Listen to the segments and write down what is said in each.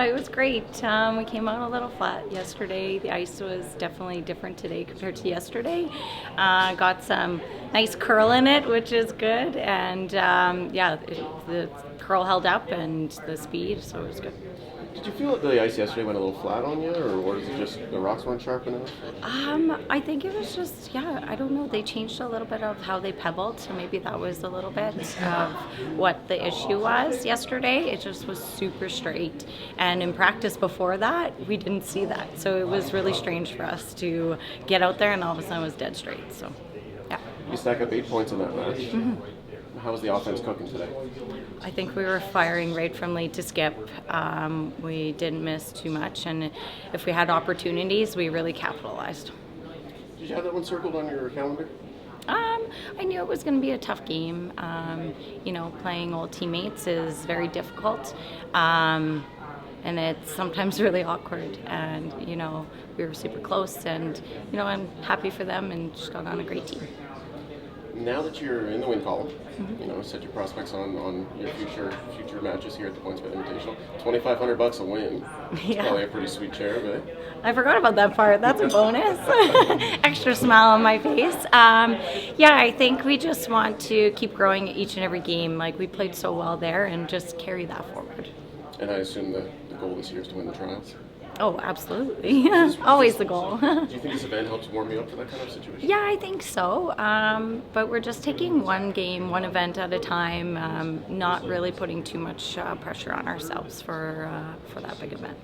it was great. We came out a little flat yesterday. The ice was definitely different today compared to yesterday. Got some nice curl in it, which is good. And the curl held up and the speed, so it was good. Did you feel that the ice yesterday went a little flat on you, or was it just the rocks weren't sharp enough? I think it was just, I don't know. They changed a little bit of how they pebbled, so maybe that was a little bit of what the issue was yesterday. It just was super straight. And in practice before that, we didn't see that. So it was really strange for us to get out there and all of a sudden it was dead straight. So, yeah. You stack up 8 points in that match. Mm-hmm. How was the offense cooking today? I think we were firing right from lead to skip. We didn't miss too much, and if we had opportunities, we really capitalized. Did you have that one circled on your calendar? I knew it was going to be a tough game. Playing old teammates is very difficult, and it's sometimes really awkward. And, we were super close, and, I'm happy for them and just got on a great team. Now that you're in the win column, set your prospects on your future matches here at the PointsBet Invitational. $2,500 a win. It's probably a pretty sweet cherub, eh? I forgot about that part. That's a bonus. Extra smile on my face. I think we just want to keep growing each and every game. Like, we played so well there, and just carry that forward. And I assume the goal this year is to win the trials? Oh, absolutely. Always the goal. Do you think this event helps warm you up for that kind of situation? Yeah, I think so. But we're just taking one game, one event at a time, not really putting too much pressure on ourselves for that big event.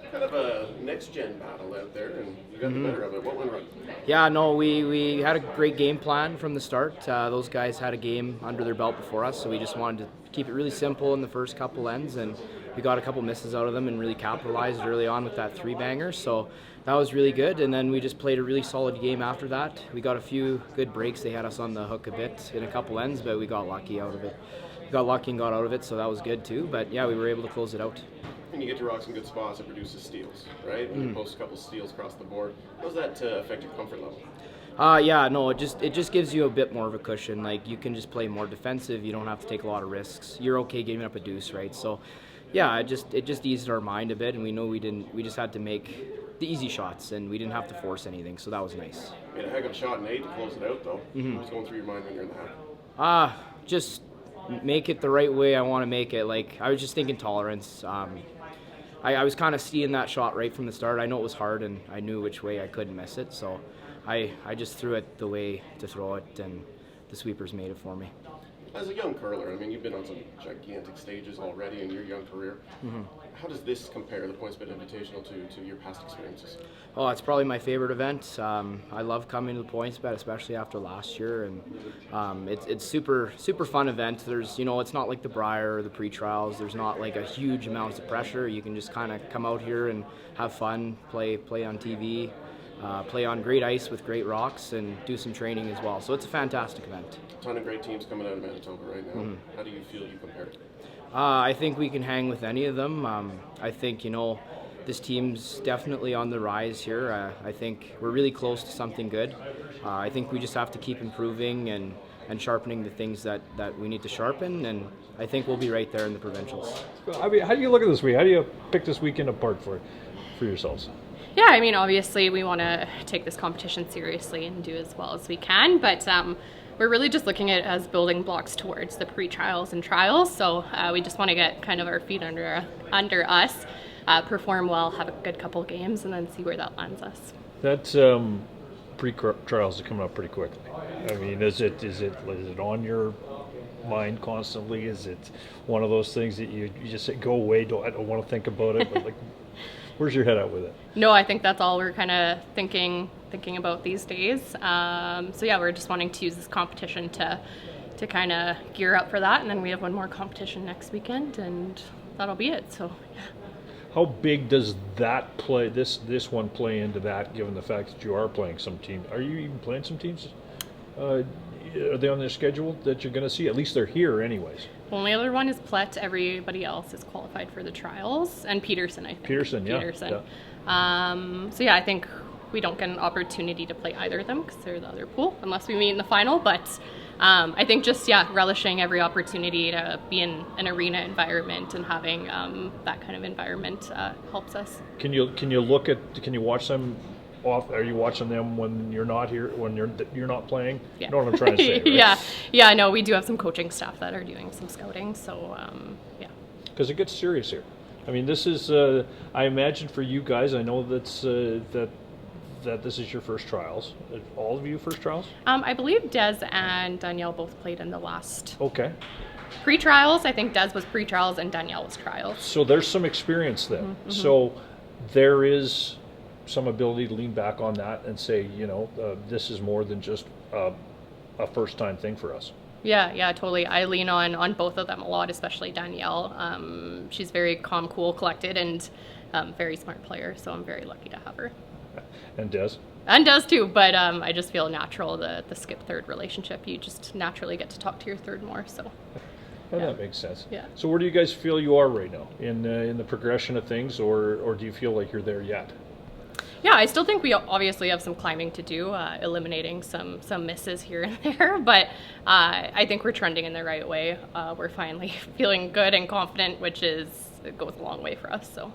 Kind of a next-gen battle out there, and you got the better of it. What went right? Yeah, no, we had a great game plan from the start. Those guys had a game under their belt before us, so we just wanted to keep it really simple in the first couple ends, and we got a couple misses out of them and really capitalized early on with that 3-banger, so that was really good. And then we just played a really solid game after that. We got a few good breaks. They had us on the hook a bit in a couple ends, but we got lucky out of it. We got lucky and got out of it, so that was good too. But yeah, we were able to close it out. When you get to rocks in good spots, it produces steals, right? When you post a couple steals across the board, how does that affect your comfort level? It just gives you a bit more of a cushion. Like, you can just play more defensive. You don't have to take a lot of risks. You're okay giving up a deuce, right? So, yeah, it just eased our mind a bit, and we know we just had to make the easy shots, and we didn't have to force anything. So that was nice. You had a heck of a shot in 8 to close it out, though. What was going through your mind when you're in the half? Just make it the right way I want to make it. Like, I was just thinking tolerance. I was kind of seeing that shot right from the start. I know it was hard, and I knew which way I couldn't miss it, so I just threw it the way to throw it, and the sweepers made it for me. As a young curler, I mean, you've been on some gigantic stages already in your young career. How does this compare, the PointsBet Invitational, to your past experiences? Oh, it's probably my favorite event. I love coming to the PointsBet, especially after last year, and it's super fun event. There's, it's not like the Brier or the pre-trials. There's not like a huge amount of pressure. You can just kind of come out here and have fun, play on TV, play on great ice with great rocks, and do some training as well. So it's a fantastic event. A ton of great teams coming out of Manitoba right now. How do you feel you compare? I think we can hang with any of them. I think, this team's definitely on the rise here. I think we're really close to something good. I think we just have to keep improving and sharpening the things that we need to sharpen, and I think we'll be right there in the provincials. I mean, how do you look at this week? How do you pick this weekend apart for yourselves? Yeah, I mean, obviously we want to take this competition seriously and do as well as we can, but we're really just looking at it as building blocks towards the pre-trials and trials. So we just want to get kind of our feet under us, perform well, have a good couple games, and then see where that lands us. That pre-trials are coming up pretty quickly. I mean, is it on your mind constantly? Is it one of those things that you just say, go away, I don't want to think about it? But where's your head at with it? No, I think that's all we're kind of thinking about these days. We're just wanting to use this competition to kind of gear up for that, and then we have one more competition next weekend, and that'll be it. So, yeah. How big does that play? This one play into that, given the fact that you are playing some teams? Are you even playing some teams? Are they on their schedule that you're going to see? At least they're here, anyways. Only other one is Plett. Everybody else is qualified for the trials, and Peterson, I think. Peterson. Yeah. I think we don't get an opportunity to play either of them because they're the other pool unless we meet in the final. But I think just relishing every opportunity to be in an arena environment and having that kind of environment helps us. Can you watch them off? Are you watching them when you're not here, when you're not playing? Yeah. You know what I'm trying to say, right? Yeah. No, we do have some coaching staff that are doing some scouting. So Because it gets serious here. I mean, this is I imagine for you guys. I know that this is your first trials. All of you first trials? I believe Des and Danielle both played in the last Okay. pre-trials. I think Des was pre-trials and Danielle was trials. So there's some experience then. So there is some ability to lean back on that and say, this is more than just a first-time thing for us. Yeah, totally. I lean on both of them a lot, especially Danielle. She's very calm, cool, collected, and very smart player, so I'm very lucky to have her. And Des? And Des too, but I just feel natural, the skip third relationship. You just naturally get to talk to your third more, so. Oh, that makes sense. Yeah. So where do you guys feel you are right now in the progression of things, or do you feel like you're there yet? Yeah, I still think we obviously have some climbing to do, eliminating some misses here and there, but I think we're trending in the right way. We're finally feeling good and confident, which it goes a long way for us. So.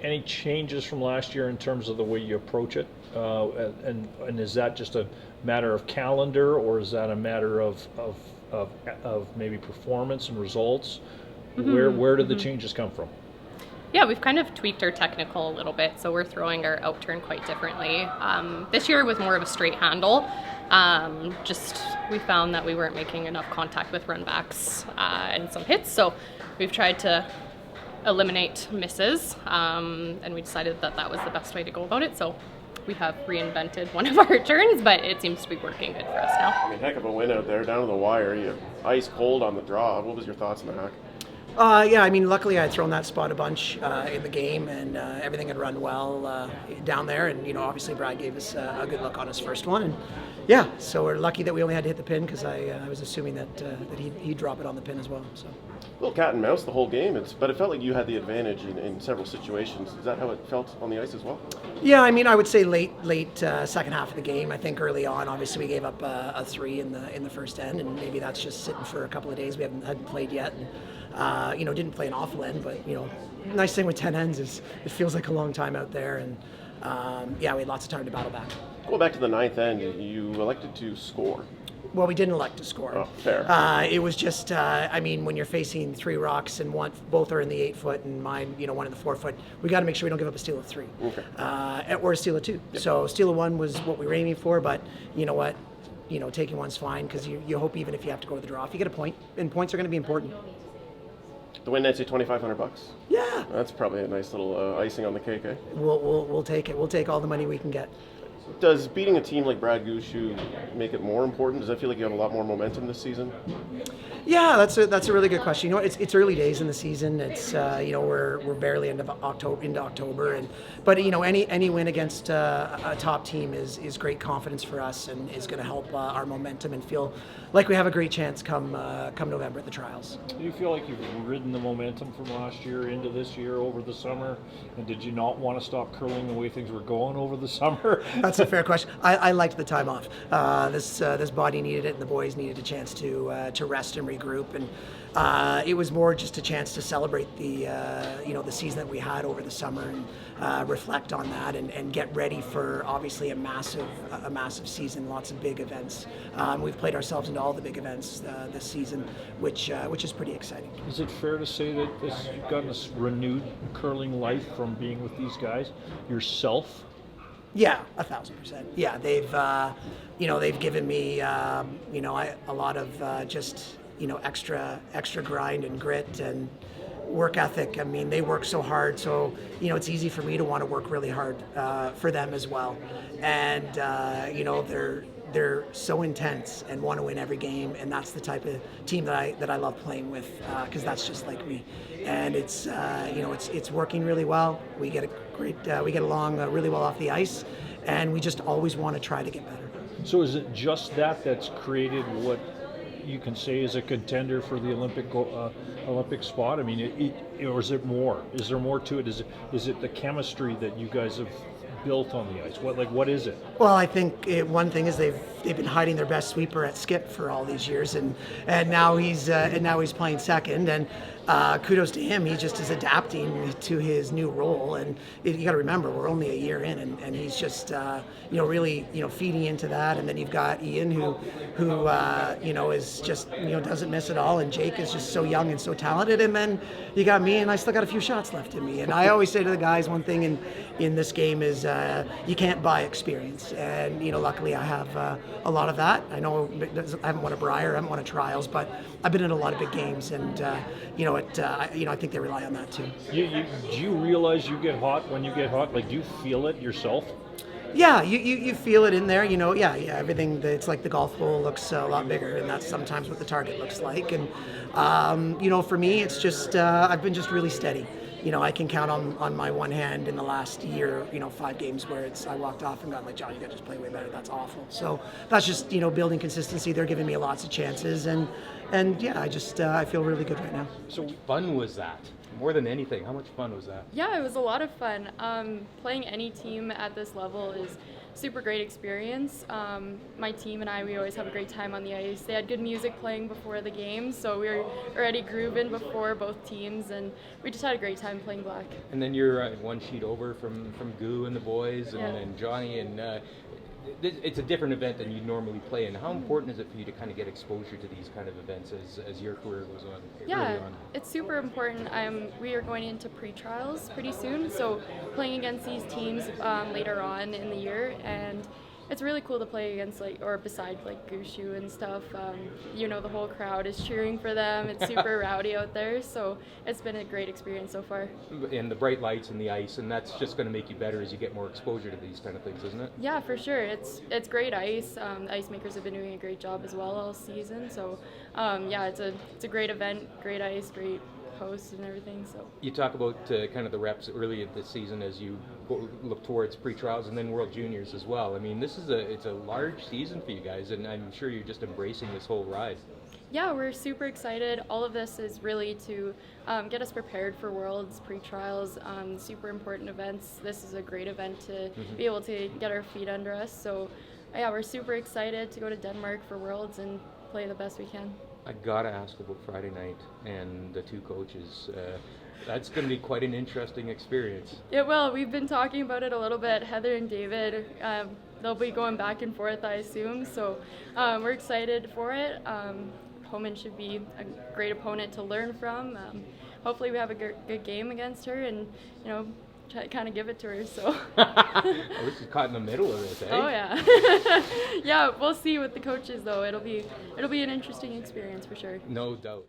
Any changes from last year in terms of the way you approach it, and is that just a matter of calendar, or is that a matter of maybe performance and results? Where did the changes come from? Yeah, we've kind of tweaked our technical a little bit, so we're throwing our out turn quite differently. This year was more of a straight handle. We found that we weren't making enough contact with run backs and some hits, so we've tried to eliminate misses, and we decided that was the best way to go about it. So we have reinvented one of our turns, but it seems to be working good for us now. I mean, heck of a win out there, down to the wire. You ice cold on the draw. What was your thoughts on the hack? Yeah, I mean, luckily I had thrown that spot a bunch in the game, and everything had run well down there. And obviously Brad gave us a good look on his first one, and yeah, so we're lucky that we only had to hit the pin because I was assuming that he'd drop it on the pin as well. So. A little cat and mouse the whole game, but it felt like you had the advantage in several situations. Is that how it felt on the ice as well? Yeah, I mean, I would say late second half of the game. I think early on, obviously, we gave up a 3 in the first end, and maybe that's just sitting for a couple of days. We hadn't played yet, and didn't play an awful end, but nice thing with 10 ends is it feels like a long time out there, and we had lots of time to battle back. Going back to the ninth end, you elected to score. Well, we didn't elect to score. Oh, fair. It was just, when you're facing 3 rocks and both are in the 8-foot and mine, one in the 4-foot, we got to make sure we don't give up a steal of 3. Okay. Or a steal of 2. Yep. So steal of 1 was what we were aiming for, but you know what? Taking 1's fine because you hope even if you have to go to the draw, if you get a point, and points are going to be important. The win nets you $2,500. Yeah. That's probably a nice little icing on the cake, eh? We'll take it. We'll take all the money we can get. Does beating a team like Brad Gushu make it more important? Does that feel like you have a lot more momentum this season? Yeah, that's a really good question. It's early days in the season. It's we're barely into October, but any win against a top team is great confidence for us and is going to help our momentum and feel like we have a great chance come November at the trials. Do you feel like you've ridden the momentum from last year into this year over the summer, and did you not want to stop curling the way things were going over the summer? That's a fair question. I liked the time off. This body needed it, and the boys needed a chance to rest and regroup, and it was more just a chance to celebrate the season that we had over the summer and reflect on that and get ready for obviously a massive season, lots of big events. We've played ourselves into all the big events this season, which is pretty exciting. Is it fair to say that you've gotten this renewed curling life from being with these guys yourself? Yeah, 1,000%. Yeah, they've given me a lot of just extra grind and grit and work ethic. I mean, they work so hard, so it's easy for me to want to work really hard for them as well. And they're so intense and want to win every game, and that's the type of team that I love playing with because that's just like me. And it's working really well. We get along really well off the ice, and we just always want to try to get better. So is it just that's created what you can say is a contender for the Olympic spot? I mean, or is it more? Is there more to it? Is it the chemistry that you guys have built on the ice? What is it? Well, I think one thing is they've been hiding their best sweeper at skip for all these years, and now he's playing second, and kudos to him. He just is adapting to his new role, and you got to remember we're only a year in, and he's just really feeding into that. And then you've got Ian who is just doesn't miss at all, and Jake is just so young and so talented, and then you got me, and I still got a few shots left in me. And I always say to the guys, one thing in this game is you can't buy experience, and luckily I have a lot of that. I know I haven't won a Brier, I haven't won a Trials, but I've been in a lot of big games, and I think they rely on that too. Do you realize you get hot when you get hot? Like, do you feel it yourself? Yeah, you feel it in there, everything, it's like the golf hole looks a lot bigger, and that's sometimes what the target looks like. And, for me, it's just, I've been just really steady. I can count on my one hand in the last year, 5 games where I walked off and got like, John, you got to just play way better. That's awful. So that's just, building consistency. They're giving me lots of chances, and yeah, I feel really good right now. So fun was that? More than anything, how much fun was that? Yeah, it was a lot of fun. Playing any team at this level is super great experience. My team and we always have a great time on the ice. They had good music playing before the game, so we were already grooving before both teams, and we just had a great time playing black. And then you're one sheet over from Goo and the boys and, Yeah. and Johnny, and it's a different event than you normally play in. How important is it for you to kind of get exposure to these kind of events as your career goes on? Yeah, early on? it's super important. We are going into pre-trials pretty soon, so playing against these teams later on in the year, and it's really cool to play against beside Gushu and stuff. The whole crowd is cheering for them. It's super rowdy out there, so it's been a great experience so far. And the bright lights and the ice, and that's just going to make you better as you get more exposure to these kind of things, isn't it? Yeah, for sure. It's great ice. The ice makers have been doing a great job as well all season. So it's a great event, great ice, great host and everything. So you talk about kind of the reps early in the season as you look towards pre-trials and then World Juniors as well. I mean, it's a large season for you guys, and I'm sure you're just embracing this whole ride. Yeah, we're super excited. All of this is really to get us prepared for Worlds, pre-trials, super important events. This is a great event to be able to get our feet under us. So yeah, we're super excited to go to Denmark for Worlds and play the best we can. I gotta ask about Friday night and the two coaches. That's going to be quite an interesting experience. It will. We've been talking about it a little bit. Heather and David, they'll be going back and forth, I assume. So we're excited for it. Homan should be a great opponent to learn from. Hopefully we have a good game against her, and kind of give it to her. So. This is caught in the middle of this, eh? Oh yeah. Yeah, we'll see with the coaches though. It'll be an interesting experience for sure. No doubt.